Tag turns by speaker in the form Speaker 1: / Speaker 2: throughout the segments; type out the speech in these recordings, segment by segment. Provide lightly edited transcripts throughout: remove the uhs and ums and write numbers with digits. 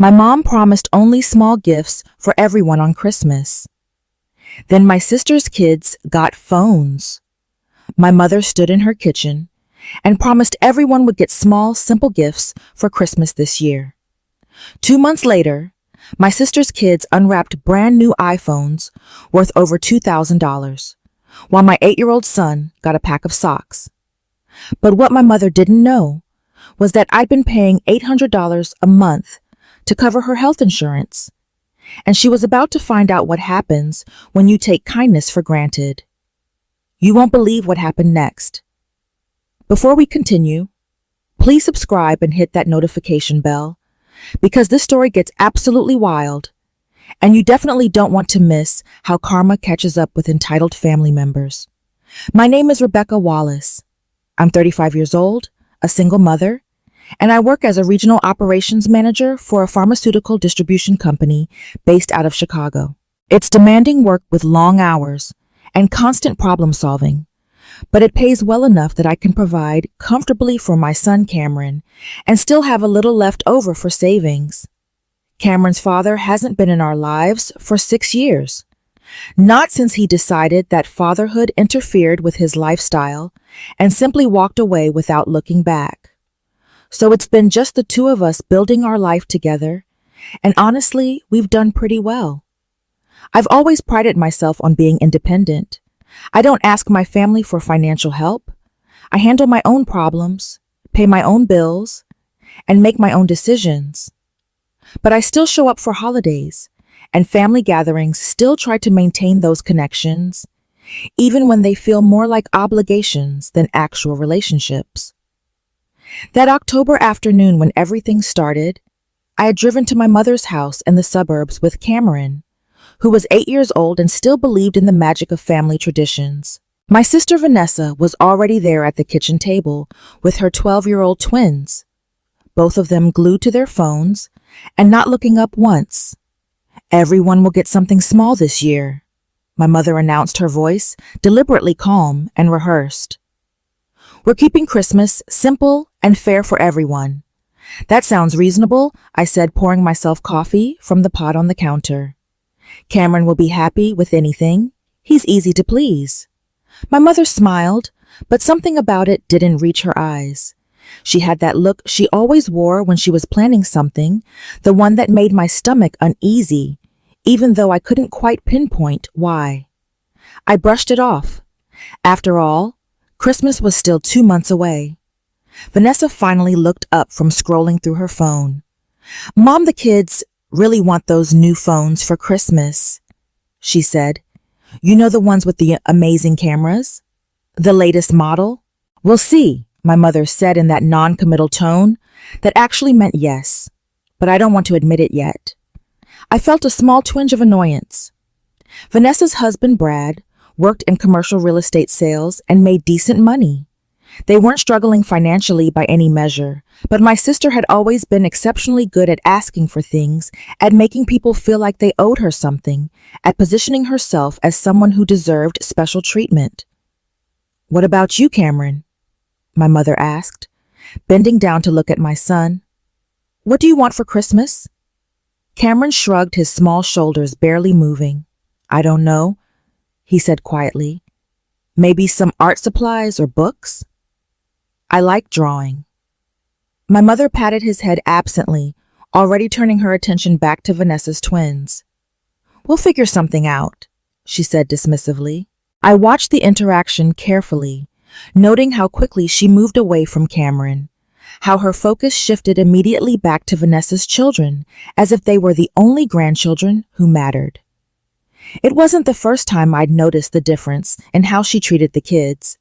Speaker 1: My mom promised only small gifts for everyone on Christmas. Then my sister's kids got phones. My mother stood in her kitchen and promised everyone would get small, simple gifts for Christmas this year. 2 months later, my sister's kids unwrapped brand new iPhones worth over $2,000, while my 8-year-old son got a pack of socks. But what my mother didn't know was that I'd been paying $800 a month to cover her health insurance, and she was about to find out what happens when you take kindness for granted. You won't believe what happened next. Before we continue, please subscribe and hit that notification bell, because this story gets absolutely wild, and you definitely don't want to miss how karma catches up with entitled family members. My name is Rebecca Wallace. I'm 35 years old, a single mother, and I work as a regional operations manager for a pharmaceutical distribution company based out of Chicago. It's demanding work with long hours and constant problem solving, but it pays well enough that I can provide comfortably for my son Cameron and still have a little left over for savings. Cameron's father hasn't been in our lives for 6 years. Not since he decided that fatherhood interfered with his lifestyle and simply walked away without looking back. So it's been just the two of us building our life together, and honestly, we've done pretty well. I've always prided myself on being independent. I don't ask my family for financial help. I handle my own problems, pay my own bills, and make my own decisions. But I still show up for holidays, and family gatherings still try to maintain those connections, even when they feel more like obligations than actual relationships. That October afternoon when everything started, I had driven to my mother's house in the suburbs with Cameron, who was 8 years old and still believed in the magic of family traditions. My sister Vanessa was already there at the kitchen table with her 12-year-old twins, both of them glued to their phones and not looking up once. "Everyone will get something small this year," my mother announced, her voice deliberately calm and rehearsed. "We're keeping Christmas simple and fair for everyone." "That sounds reasonable," I said, pouring myself coffee from the pot on the counter. "Cameron will be happy with anything. He's easy to please." My mother smiled, but something about it didn't reach her eyes. She had that look she always wore when she was planning something, the one that made my stomach uneasy, even though I couldn't quite pinpoint why. I brushed it off. After all, Christmas was still 2 months away. Vanessa finally looked up from scrolling through her phone. "Mom, the kids really want those new phones for Christmas," she said. "You know, the ones with the amazing cameras? The latest model?" "We'll see," my mother said in that non-committal tone that actually meant yes, but I don't want to admit it yet. I felt a small twinge of annoyance. Vanessa's husband, Brad, worked in commercial real estate sales and made decent money. They weren't struggling financially by any measure, but my sister had always been exceptionally good at asking for things, at making people feel like they owed her something, at positioning herself as someone who deserved special treatment. "What about you, Cameron?" my mother asked, bending down to look at my son. "What do you want for Christmas?" Cameron shrugged his small shoulders, barely moving. "I don't know," he said quietly. "Maybe some art supplies or books? I like drawing." My mother patted his head absently, already turning her attention back to Vanessa's twins. "We'll figure something out," she said dismissively. I watched the interaction carefully, noting how quickly she moved away from Cameron, how her focus shifted immediately back to Vanessa's children, as if they were the only grandchildren who mattered. It wasn't the first time I'd noticed the difference in how she treated the kids.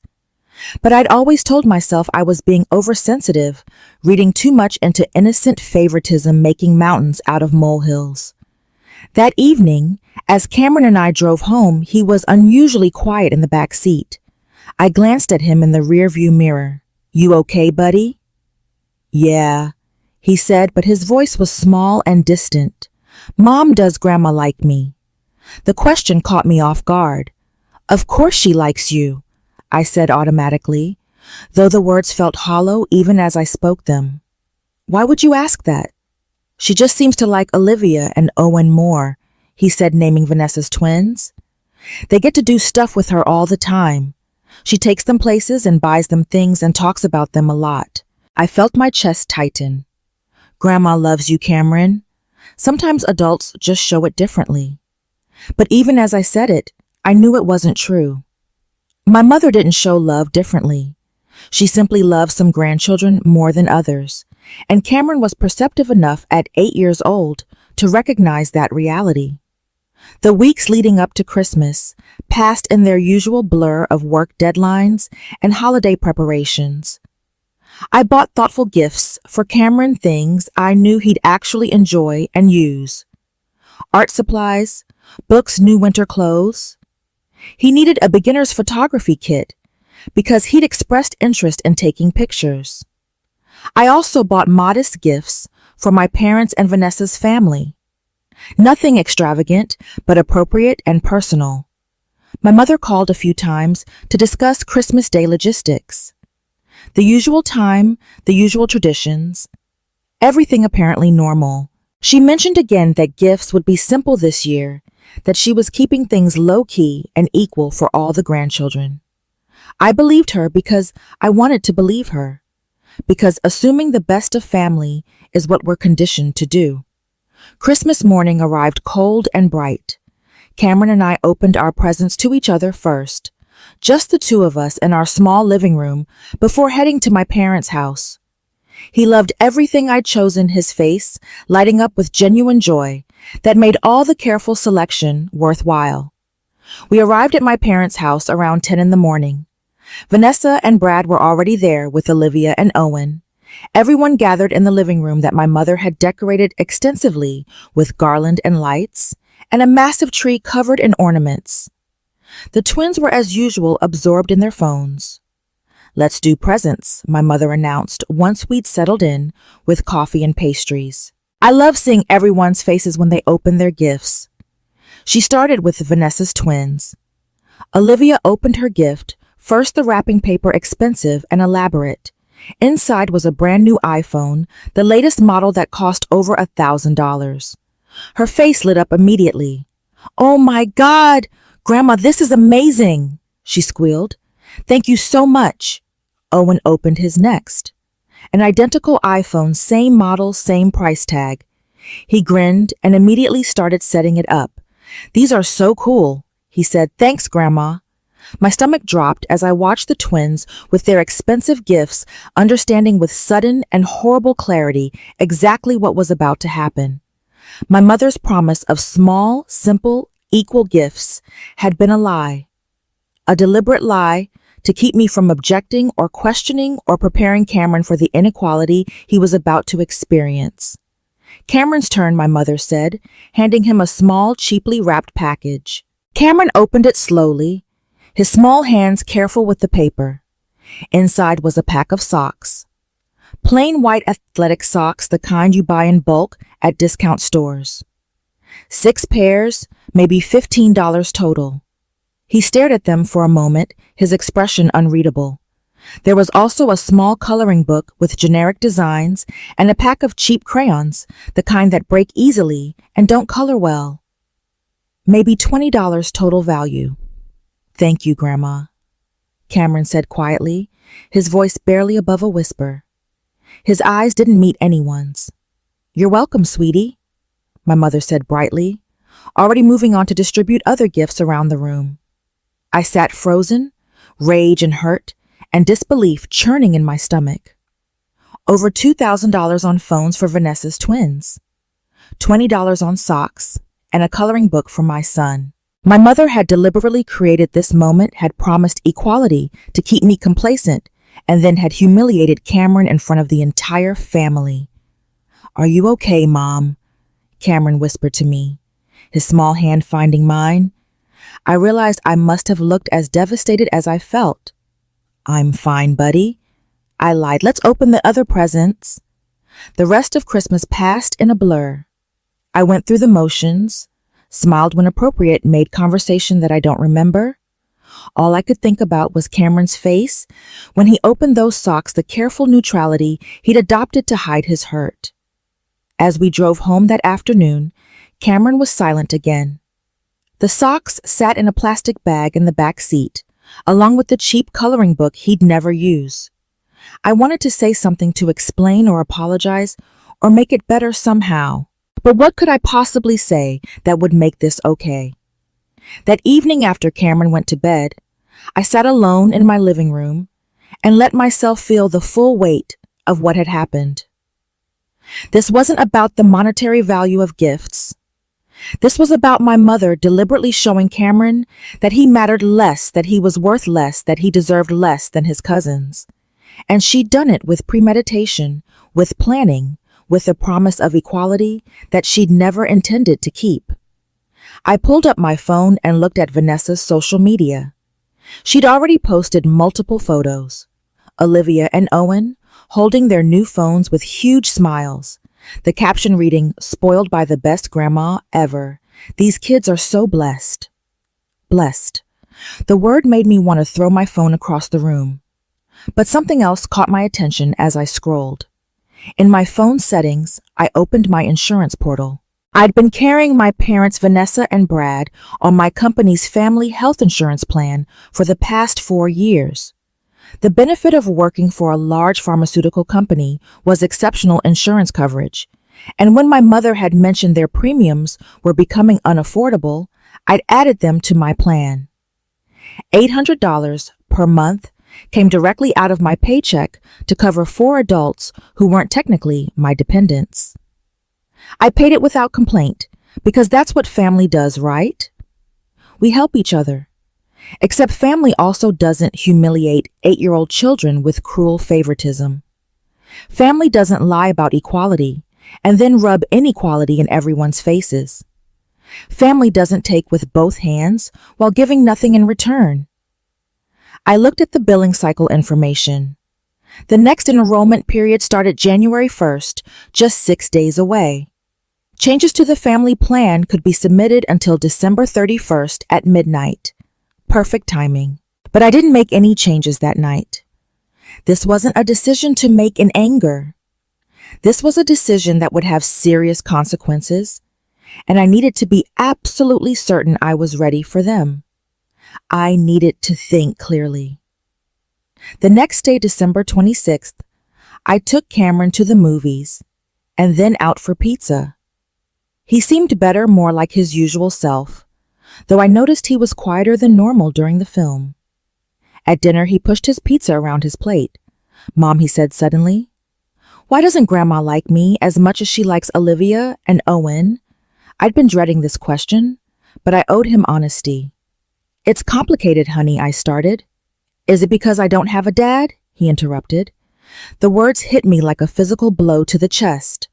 Speaker 1: But I'd always told myself I was being oversensitive, reading too much into innocent favoritism making mountains out of molehills. That evening, as Cameron and I drove home, he was unusually quiet in the back seat. I glanced at him in the rearview mirror. "You okay, buddy?" "Yeah," he said, but his voice was small and distant. "Mom, does Grandma like me?" The question caught me off guard. "Of course she likes you," I said automatically, though the words felt hollow even as I spoke them. "Why would you ask that?" She just seems to like Olivia and Owen more, he said, naming Vanessa's twins. They get to do stuff with her all the time. She takes them places and buys them things and talks about them a lot. I felt my chest tighten. Grandma loves you, Cameron. Sometimes adults just show it differently. But even as I said it, I knew it wasn't true. My mother didn't show love differently. She simply loved some grandchildren more than others, and Cameron was perceptive enough at 8 years old to recognize that reality. The weeks leading up to Christmas passed in their usual blur of work deadlines and holiday preparations. I bought thoughtful gifts for Cameron, things I knew he'd actually enjoy and use. Art supplies, books, new winter clothes. He needed a beginner's photography kit because he'd expressed interest in taking pictures. I also bought modest gifts for my parents and Vanessa's family. Nothing extravagant, but appropriate and personal. My mother called a few times to discuss Christmas Day logistics. The usual time, the usual traditions, everything apparently normal. She mentioned again that gifts would be simple this year, that she was keeping things low-key and equal for all the grandchildren. I believed her because I wanted to believe her, because assuming the best of family is what we're conditioned to do. Christmas morning arrived cold and bright. Cameron and I opened our presents to each other first, just the two of us in our small living room before heading to my parents' house. He loved everything I'd chosen, his face lighting up with genuine joy that made all the careful selection worthwhile. We arrived at my parents' house around 10 in the morning. Vanessa and Brad were already there with Olivia and Owen. Everyone gathered in the living room that my mother had decorated extensively with garland and lights, and a massive tree covered in ornaments. The twins were as usual absorbed in their phones. "Let's do presents," my mother announced once we'd settled in with coffee and pastries. I love seeing everyone's faces when they open their gifts. She started with Vanessa's twins. Olivia opened her gift, first the wrapping paper expensive and elaborate. Inside was a brand new iPhone, the latest model that cost over $1,000. Her face lit up immediately. "Oh my God! Grandma, this is amazing!" she squealed. "Thank you so much." Owen opened his next. An identical iPhone, same model, same price tag. He grinned and immediately started setting it up. "These are so cool," he said. "Thanks, Grandma." My stomach dropped as I watched the twins with their expensive gifts, understanding with sudden and horrible clarity exactly what was about to happen. My mother's promise of small, simple, equal gifts had been a lie. A deliberate lie to keep me from objecting or questioning or preparing Cameron for the inequality he was about to experience. "Cameron's turn," my mother said, handing him a small, cheaply wrapped package. Cameron opened it slowly, his small hands careful with the paper. Inside was a pack of socks. Plain white athletic socks, the kind you buy in bulk at discount stores. 6 pairs, maybe $15 total. He stared at them for a moment, his expression unreadable. There was also a small coloring book with generic designs and a pack of cheap crayons, the kind that break easily and don't color well. Maybe $20 total value. "Thank you, Grandma," Cameron said quietly, his voice barely above a whisper. His eyes didn't meet anyone's. "You're welcome, sweetie," my mother said brightly, already moving on to distribute other gifts around the room. I sat frozen, rage and hurt, and disbelief churning in my stomach. Over $2,000 on phones for Vanessa's twins, $20 on socks, and a coloring book for my son. My mother had deliberately created this moment, had promised equality to keep me complacent, and then had humiliated Cameron in front of the entire family. "Are you okay, Mom?" Cameron whispered to me, his small hand finding mine. I realized I must have looked as devastated as I felt. "I'm fine, buddy," I lied. "Let's open the other presents." The rest of Christmas passed in a blur. I went through the motions, smiled when appropriate, made conversation that I don't remember. All I could think about was Cameron's face when he opened those socks, the careful neutrality he'd adopted to hide his hurt. As we drove home that afternoon, Cameron was silent again. The socks sat in a plastic bag in the back seat, along with the cheap coloring book he'd never use. I wanted to say something to explain or apologize or make it better somehow. But what could I possibly say that would make this okay? That evening after Cameron went to bed, I sat alone in my living room and let myself feel the full weight of what had happened. This wasn't about the monetary value of gifts. This was about my mother deliberately showing Cameron that he mattered less, that he was worth less, that he deserved less than his cousins. And she'd done it with premeditation, with planning, with a promise of equality that she'd never intended to keep. I pulled up my phone and looked at Vanessa's social media. She'd already posted multiple photos. Olivia and Owen holding their new phones with huge smiles. The caption reading, "Spoiled by the best grandma ever. These kids are so blessed." Blessed. The word made me want to throw my phone across the room. But something else caught my attention as I scrolled. In my phone settings, I opened my insurance portal. I'd been carrying my parents, Vanessa and Brad, on my company's family health insurance plan for the past 4 years. The benefit of working for a large pharmaceutical company was exceptional insurance coverage, and when my mother had mentioned their premiums were becoming unaffordable, I'd added them to my plan. $800 per month came directly out of my paycheck to cover 4 adults who weren't technically my dependents. I paid it without complaint, because that's what family does, right? We help each other. Except family also doesn't humiliate 8-year-old children with cruel favoritism. Family doesn't lie about equality and then rub inequality in everyone's faces. Family doesn't take with both hands while giving nothing in return. I looked at the billing cycle information. The next enrollment period started January 1st, just 6 days away. Changes to the family plan could be submitted until December 31st at midnight. Perfect timing. But I didn't make any changes that night. This wasn't a decision to make in anger. This was a decision that would have serious consequences, and I needed to be absolutely certain I was ready for them. I needed to think clearly. The next day, December 26th, I took Cameron to the movies and then out for pizza. He seemed better, more like his usual self, though I noticed he was quieter than normal during the film. At dinner, he pushed his pizza around his plate. "Mom," he said suddenly, "why doesn't Grandma like me as much as she likes Olivia and Owen?" I'd been dreading this question, but I owed him honesty. "It's complicated, honey," I started. "Is it because I don't have a dad?" he interrupted. The words hit me like a physical blow to the chest.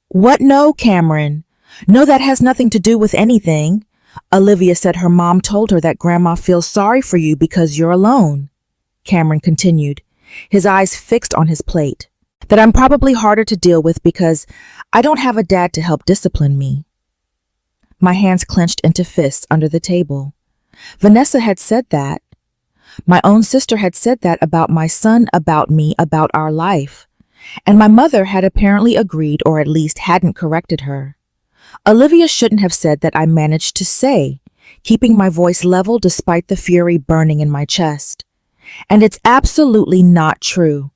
Speaker 1: "What? No, Cameron. No, that has nothing to do with anything. Olivia said her mom told her that Grandma feels sorry for you because you're alone." Cameron continued, his eyes fixed on his plate. "That I'm probably harder to deal with because I don't have a dad to help discipline me." My hands clenched into fists under the table. Vanessa had said that. My own sister had said that about my son, about me, about our life. And my mother had apparently agreed, or at least hadn't corrected her. Olivia shouldn't have said that, I managed to say, keeping my voice level despite the fury burning in my chest. And it's absolutely not true.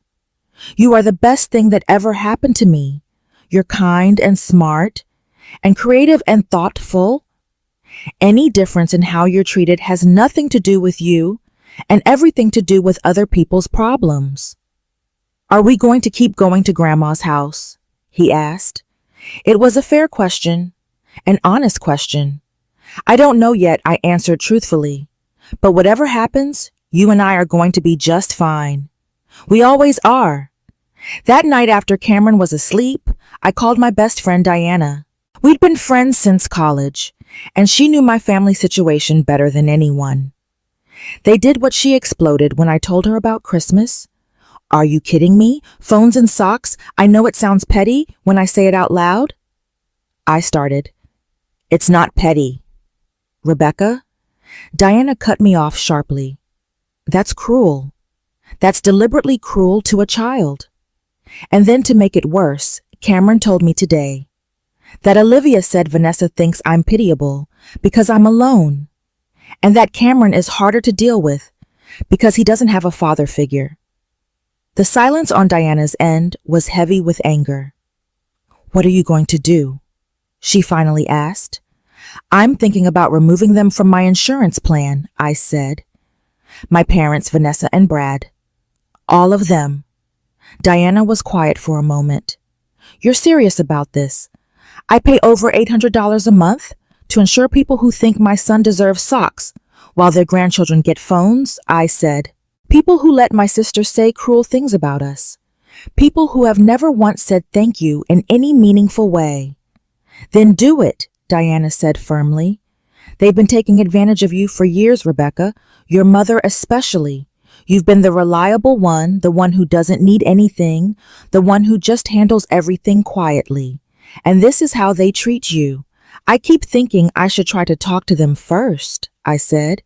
Speaker 1: You are the best thing that ever happened to me. You're kind and smart and creative and thoughtful. Any difference in how you're treated has nothing to do with you and everything to do with other people's problems. "Are we going to keep going to Grandma's house?" he asked. It was a fair question, an honest question. "I don't know yet," I answered truthfully. "But whatever happens, you and I are going to be just fine. We always are." That night after Cameron was asleep, I called my best friend Diana. We'd been friends since college, and she knew my family situation better than anyone. They did what she exploded when I told her about Christmas. "Are you kidding me? Phones and socks? I know it sounds petty when I say it out loud." I started. "It's not petty." "Rebecca?" Diana cut me off sharply. "That's cruel. That's deliberately cruel to a child." And then to make it worse, Cameron told me today that Olivia said Vanessa thinks I'm pitiable because I'm alone, and that Cameron is harder to deal with because he doesn't have a father figure. The silence on Diana's end was heavy with anger. "What are you going to do?" she finally asked. "I'm thinking about removing them from my insurance plan," I said. "My parents, Vanessa and Brad. All of them." Diana was quiet for a moment. "You're serious about this? I pay over $800 a month to insure people who think my son deserves socks while their grandchildren get phones," I said. "People who let my sister say cruel things about us. People who have never once said thank you in any meaningful way." "Then do it," Diana said firmly. "They've been taking advantage of you for years, Rebecca, your mother especially. You've been the reliable one, the one who doesn't need anything, the one who just handles everything quietly. And this is how they treat you. I keep thinking I should try to talk to them first," I said,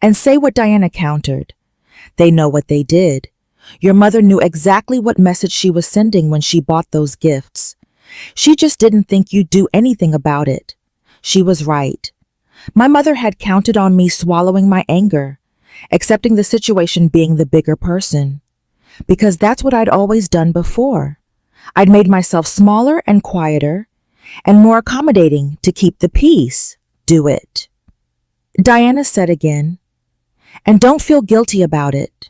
Speaker 1: and say what Diana countered. "They know what they did. Your mother knew exactly what message she was sending when she bought those gifts. She just didn't think you'd do anything about it. She was right. My mother had counted on me swallowing my anger, accepting the situation being the bigger person, because that's what I'd always done before. I'd made myself smaller and quieter and more accommodating to keep the peace. Do it." Diana said again, "And don't feel guilty about it."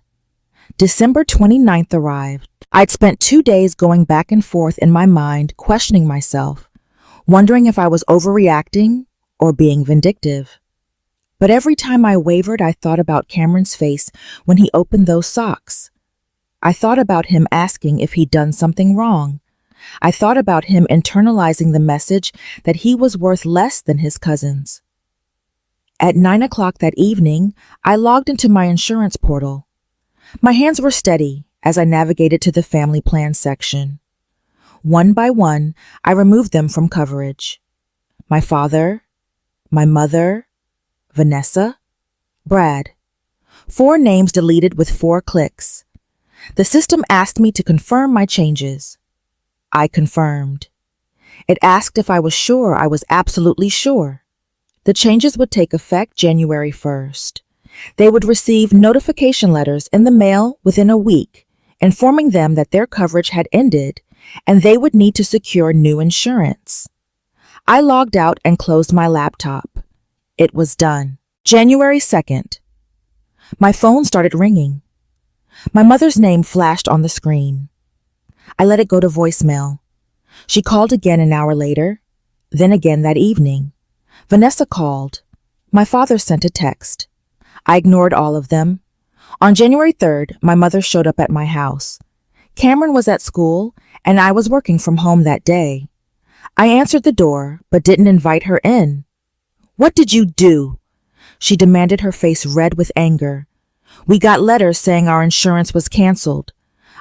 Speaker 1: December 29th arrived. I'd spent 2 days going back and forth in my mind, questioning myself, wondering if I was overreacting or being vindictive. But every time I wavered, I thought about Cameron's face when he opened those socks. I thought about him asking if he'd done something wrong. I thought about him internalizing the message that he was worth less than his cousins. At 9 o'clock that evening, I logged into my insurance portal. My hands were steady as I navigated to the family plan section. One by one, I removed them from coverage. My father, my mother, Vanessa, Brad. 4 names deleted with 4 clicks. The system asked me to confirm my changes. I confirmed. It asked if I was sure I was absolutely sure. The changes would take effect January 1st. They would receive notification letters in the mail within a week, informing them that their coverage had ended and they would need to secure new insurance. I logged out and closed my laptop. It was done. January 2nd. My phone started ringing. My mother's name flashed on the screen. I let it go to voicemail. She called again an hour later, then again that evening. Vanessa called. My father sent a text. I ignored all of them. On January 3rd, my mother showed up at my house. Cameron was at school, and I was working from home that day. I answered the door, but didn't invite her in. "What did you do?" She demanded, her face red with anger. "We got letters saying our insurance was canceled.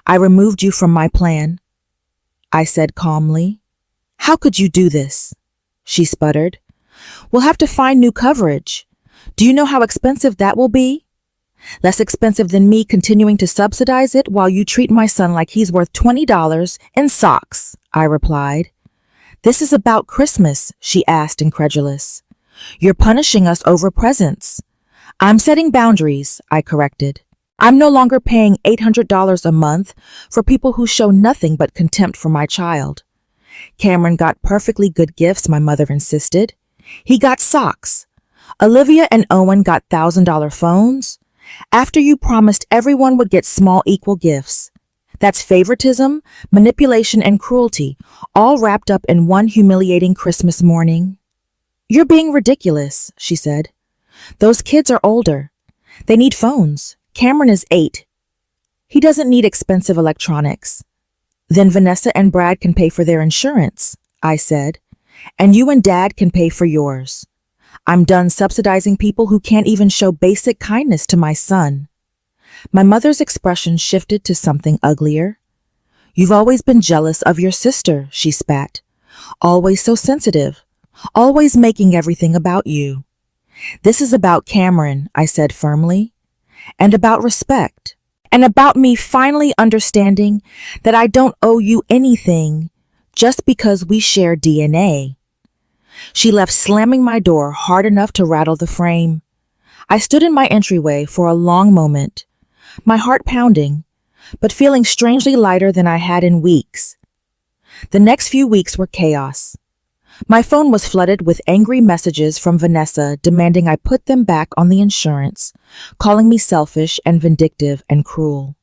Speaker 1: I removed you from my plan," I said calmly. "How could you do this?" she sputtered. "We'll have to find new coverage. Do you know how expensive that will be? Less expensive than me continuing to subsidize it while you treat my son like he's worth $20 in socks," I replied. "This is about Christmas," she asked, incredulous. "You're punishing us over presents." "I'm setting boundaries," I corrected. "I'm no longer paying $800 a month for people who show nothing but contempt for my child." Cameron got perfectly good gifts, my mother insisted. He got socks. Olivia and Owen got $1,000 phones. After you promised everyone would get small equal gifts. That's favoritism, manipulation, and cruelty, all wrapped up in one humiliating Christmas morning. "You're being ridiculous," she said. "Those kids are older. They need phones. Cameron is 8. He doesn't need expensive electronics." "Then Vanessa and Brad can pay for their insurance," I said, "and you and Dad can pay for yours. I'm done subsidizing people who can't even show basic kindness to my son." My mother's expression shifted to something uglier. "You've always been jealous of your sister," she spat. "Always so sensitive. Always making everything about you." "This is about Cameron," I said firmly, "and about respect, and about me finally understanding that I don't owe you anything, just because we share DNA. She left slamming my door hard enough to rattle the frame. I stood in my entryway for a long moment, my heart pounding, but feeling strangely lighter than I had in weeks. The next few weeks were chaos. My phone was flooded with angry messages from Vanessa demanding I put them back on the insurance, calling me selfish and vindictive and cruel.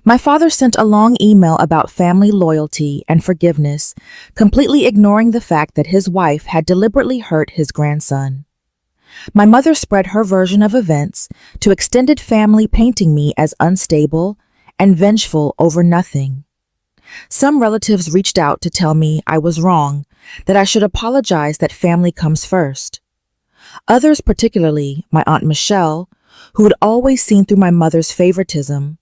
Speaker 1: My father sent a long email about family loyalty and forgiveness, completely ignoring the fact that his wife had deliberately hurt his grandson. My mother spread her version of events to extended family, painting me as unstable and vengeful over nothing. Some relatives reached out to tell me I was wrong, that I should apologize, that family comes first. Others, particularly my Aunt Michelle, who had always seen through my mother's favoritism,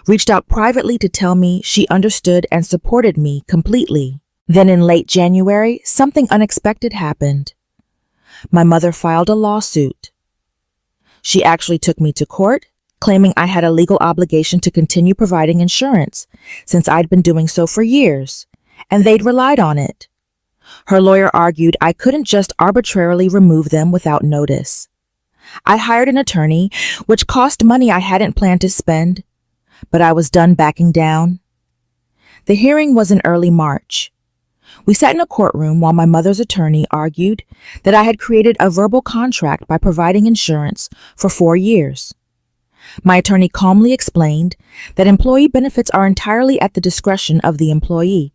Speaker 1: reached out privately to tell me she understood and supported me completely. Then in late January, something unexpected happened. My mother filed a lawsuit. She actually took me to court, claiming I had a legal obligation to continue providing insurance, since I'd been doing so for years, and they'd relied on it. Her lawyer argued I couldn't just arbitrarily remove them without notice. I hired an attorney, which cost money I hadn't planned to spend, but I was done backing down. The hearing was in early March. We sat in a courtroom while my mother's attorney argued that I had created a verbal contract by providing insurance for 4 years. My attorney calmly explained that employee benefits are entirely at the discretion of the employee,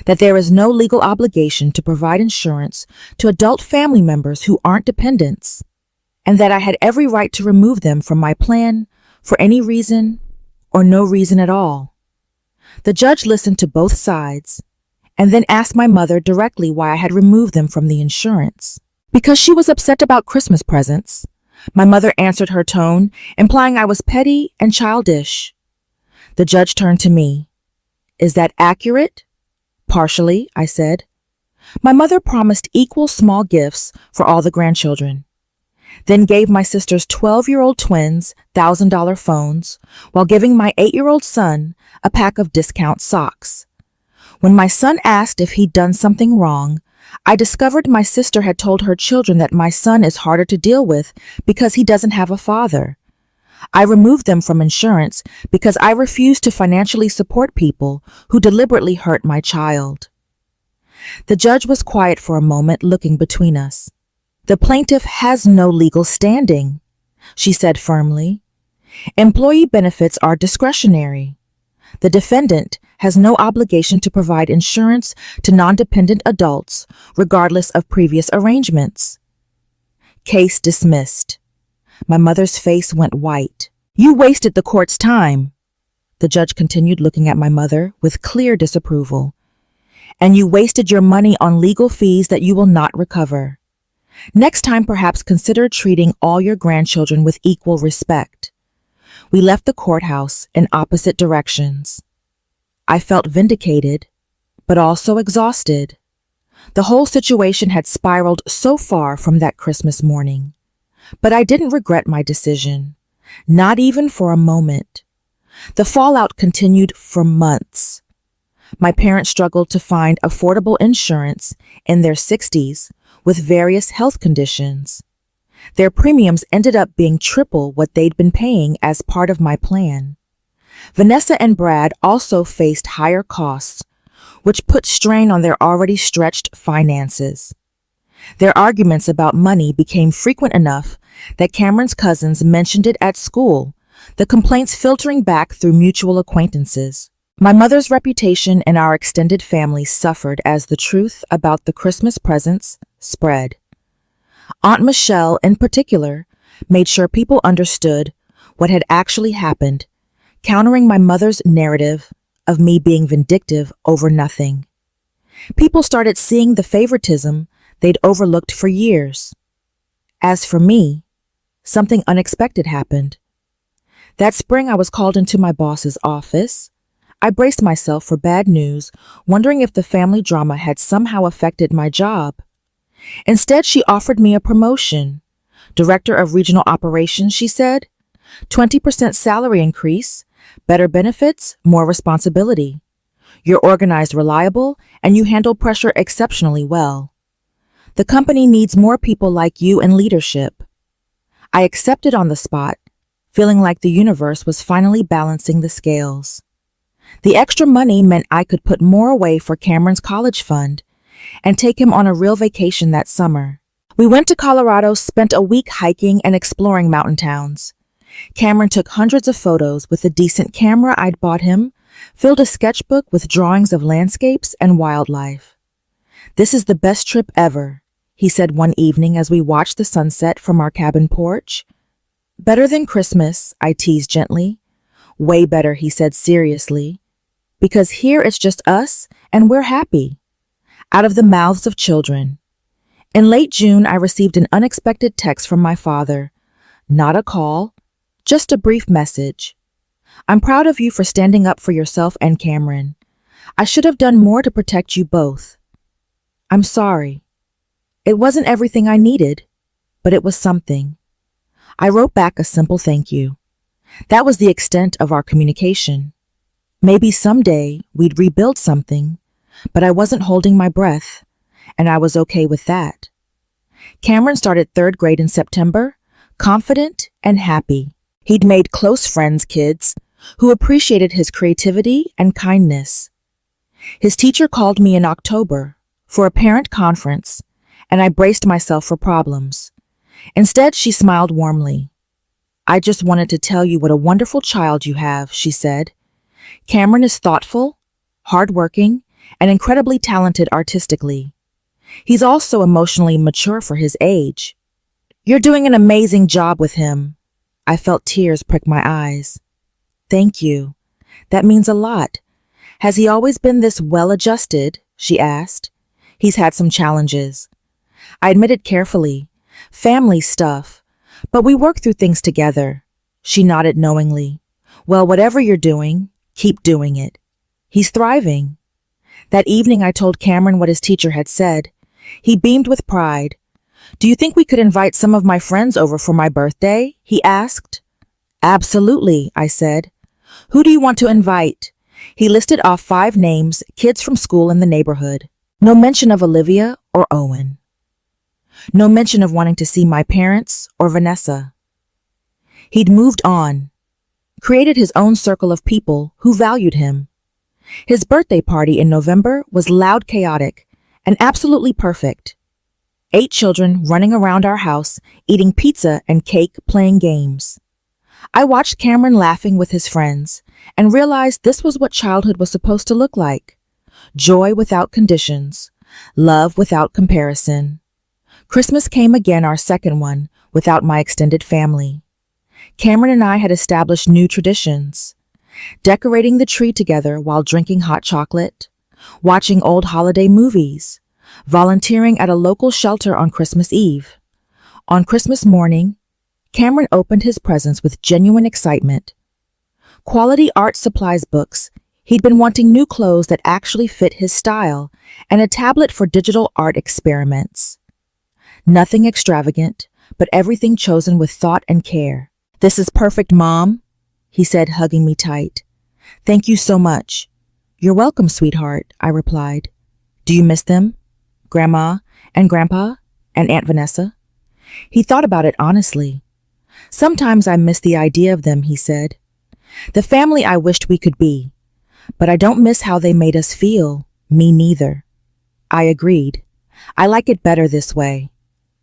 Speaker 1: that there is no legal obligation to provide insurance to adult family members who aren't dependents, and that I had every right to remove them from my plan for any reason or no reason at all. The judge listened to both sides and then asked my mother directly why I had removed them from the insurance. Because she was upset about Christmas presents. My mother answered her tone, implying I was petty and childish. The judge turned to me. Is that accurate? Partially, I said. My mother promised equal small gifts for all the grandchildren, then gave my sister's 12-year-old twins $1,000 phones while giving my 8-year-old son a pack of discount socks. When my son asked if he'd done something wrong, I discovered my sister had told her children that my son is harder to deal with because he doesn't have a father. I removed them from insurance because I refused to financially support people who deliberately hurt my child. The judge was quiet for a moment, looking between us. The plaintiff has no legal standing, she said firmly. Employee benefits are discretionary. The defendant has no obligation to provide insurance to non-dependent adults, regardless of previous arrangements. Case dismissed. My mother's face went white. You wasted the court's time. The judge continued, looking at my mother with clear disapproval. And you wasted your money on legal fees that you will not recover. Next time, perhaps consider treating all your grandchildren with equal respect. We left the courthouse in opposite directions. I felt vindicated, but also exhausted. The whole situation had spiraled so far from that Christmas morning. But I didn't regret my decision, not even for a moment. The fallout continued for months. My parents struggled to find affordable insurance in their 60s with various health conditions. Their premiums ended up being triple what they'd been paying as part of my plan. Vanessa and Brad also faced higher costs, which put strain on their already stretched finances. Their arguments about money became frequent enough that Cameron's cousins mentioned it at school, the complaints filtering back through mutual acquaintances. My mother's reputation in our extended family suffered as the truth about the Christmas presents spread. Aunt Michelle, in particular, made sure people understood what had actually happened, countering my mother's narrative of me being vindictive over nothing. People started seeing the favoritism they'd overlooked for years. As for me, something unexpected happened. That spring, I was called into my boss's office. I braced myself for bad news, wondering if the family drama had somehow affected my job. Instead, she offered me a promotion. Director of Regional Operations, she said. 20% salary increase, better benefits, more responsibility. You're organized, reliable, and you handle pressure exceptionally well. The company needs more people like you in leadership." I accepted on the spot, feeling like the universe was finally balancing the scales. The extra money meant I could put more away for Cameron's college fund and take him on a real vacation that summer. We went to Colorado, spent a week hiking and exploring mountain towns. Cameron took hundreds of photos with the decent camera I'd bought him, filled a sketchbook with drawings of landscapes and wildlife. "This is the best trip ever," he said one evening as we watched the sunset from our cabin porch. "Better than Christmas," I teased gently. "Way better," he said seriously. "Because here it's just us and we're happy." Out of the mouths of children. In late June, I received an unexpected text from my father. Not a call, just a brief message. "I'm proud of you for standing up for yourself and Cameron. I should have done more to protect you both. I'm sorry. It wasn't everything I needed, but it was something." I wrote back a simple thank you. That was the extent of our communication. Maybe someday we'd rebuild something, but I wasn't holding my breath, and I was okay with that. Cameron started third grade in September, confident and happy. He'd made close friends, kids, who appreciated his creativity and kindness. His teacher called me in October for a parent conference, and I braced myself for problems. Instead, she smiled warmly. "I just wanted to tell you what a wonderful child you have," she said. "Cameron is thoughtful, hardworking, and incredibly talented artistically. He's also emotionally mature for his age. You're doing an amazing job with him." I felt tears prick my eyes. "Thank you. That means a lot. Has he always been this well-adjusted?" she asked. "He's had some challenges." I admitted carefully. "Family stuff. But we work through things together." She nodded knowingly. "Well, whatever you're doing, keep doing it. He's thriving." That evening, I told Cameron what his teacher had said. He beamed with pride. "Do you think we could invite some of my friends over for my birthday?" he asked. "Absolutely," I said. "Who do you want to invite?" He listed off 5 names, kids from school in the neighborhood. No mention of Olivia or Owen. No mention of wanting to see my parents or Vanessa. He'd moved on, created his own circle of people who valued him. His birthday party in November was loud, chaotic, and absolutely perfect. 8 children running around our house, eating pizza and cake, playing games. I watched Cameron laughing with his friends and realized this was what childhood was supposed to look like. Joy without conditions, love without comparison. Christmas came again, our second one, without my extended family. Cameron and I had established new traditions. Decorating the tree together while drinking hot chocolate, watching old holiday movies, volunteering at a local shelter on Christmas Eve. On Christmas morning, Cameron opened his presents with genuine excitement. Quality art supplies books, he'd been wanting new clothes that actually fit his style, and a tablet for digital art experiments. Nothing extravagant, but everything chosen with thought and care. "This is perfect, Mom," he said, hugging me tight. "Thank you so much." "You're welcome, sweetheart," I replied. "Do you miss them? Grandma and Grandpa and Aunt Vanessa?" He thought about it honestly. "Sometimes I miss the idea of them," he said. "The family I wished we could be. But I don't miss how they made us feel. Me neither." I agreed. "I like it better this way.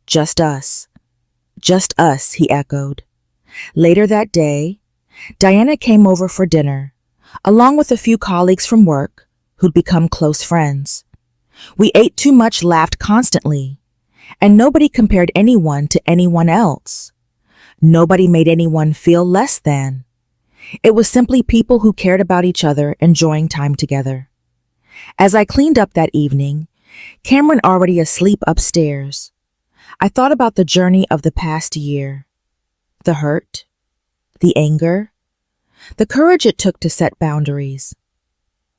Speaker 1: Just us." "Just us," he echoed. Later that day, Diana came over for dinner, along with a few colleagues from work who'd become close friends. We ate too much, laughed constantly, and nobody compared anyone to anyone else. Nobody made anyone feel less than. It was simply people who cared about each other, enjoying time together. As I cleaned up that evening, Cameron already asleep upstairs, I thought about the journey of the past year. The hurt, the anger, the courage it took to set boundaries,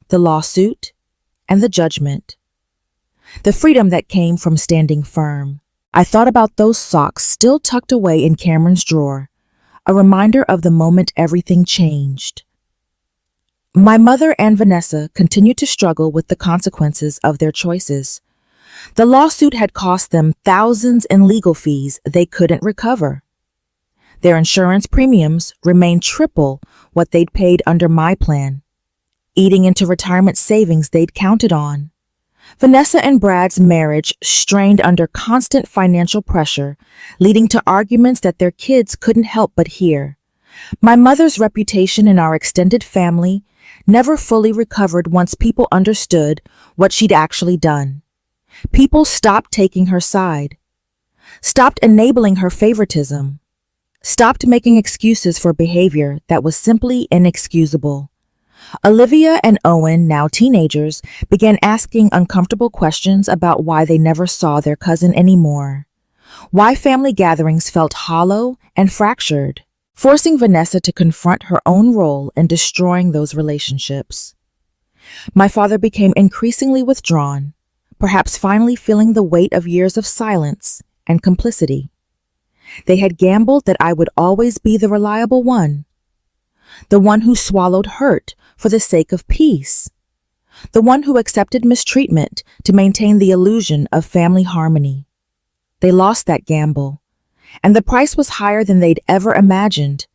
Speaker 1: the lawsuit, and the judgment, the freedom that came from standing firm. I thought about those socks still tucked away in Cameron's drawer, a reminder of the moment everything changed. My mother and Vanessa continued to struggle with the consequences of their choices. The lawsuit had cost them thousands in legal fees they couldn't recover. Their insurance premiums remained triple what they'd paid under my plan, eating into retirement savings they'd counted on. Vanessa and Brad's marriage strained under constant financial pressure, leading to arguments that their kids couldn't help but hear. My mother's reputation in our extended family never fully recovered once people understood what she'd actually done. People stopped taking her side, stopped enabling her favoritism, stopped making excuses for behavior that was simply inexcusable. Olivia and Owen, now teenagers, began asking uncomfortable questions about why they never saw their cousin anymore, why family gatherings felt hollow and fractured, forcing Vanessa to confront her own role in destroying those relationships. My father became increasingly withdrawn, perhaps finally feeling the weight of years of silence and complicity. They had gambled that I would always be the reliable one, the one who swallowed hurt for the sake of peace, the one who accepted mistreatment to maintain the illusion of family harmony. They lost that gamble, and the price was higher than they'd ever imagined.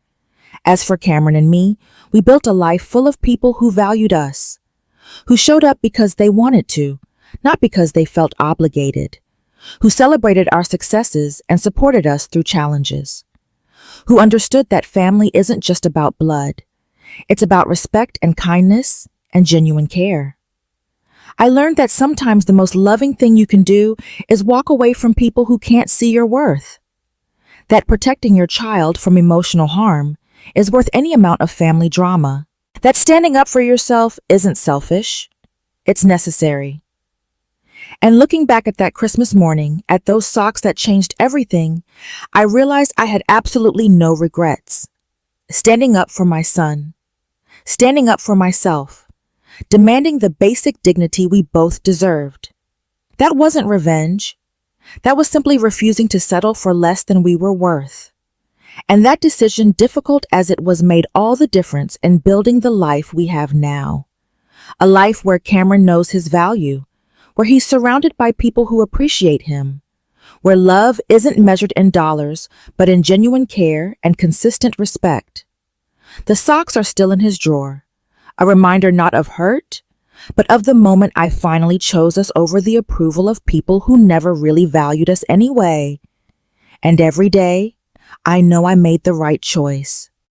Speaker 1: As for Cameron and me, we built a life full of people who valued us, who showed up because they wanted to, not because they felt obligated, who celebrated our successes and supported us through challenges, who understood that family isn't just about blood. It's about respect and kindness and genuine care. I learned that sometimes the most loving thing you can do is walk away from people who can't see your worth. That protecting your child from emotional harm is worth any amount of family drama. That standing up for yourself isn't selfish. It's necessary. And looking back at that Christmas morning, at those socks that changed everything, I realized I had absolutely no regrets. Standing up for my son, standing up for myself, demanding the basic dignity we both deserved. That wasn't revenge. That was simply refusing to settle for less than we were worth. And that decision, difficult as it was, made all the difference in building the life we have now. A life where Cameron knows his value, where he's surrounded by people who appreciate him, where love isn't measured in dollars, but in genuine care and consistent respect. The socks are still in his drawer, a reminder not of hurt, but of the moment I finally chose us over the approval of people who never really valued us anyway. And every day, I know I made the right choice.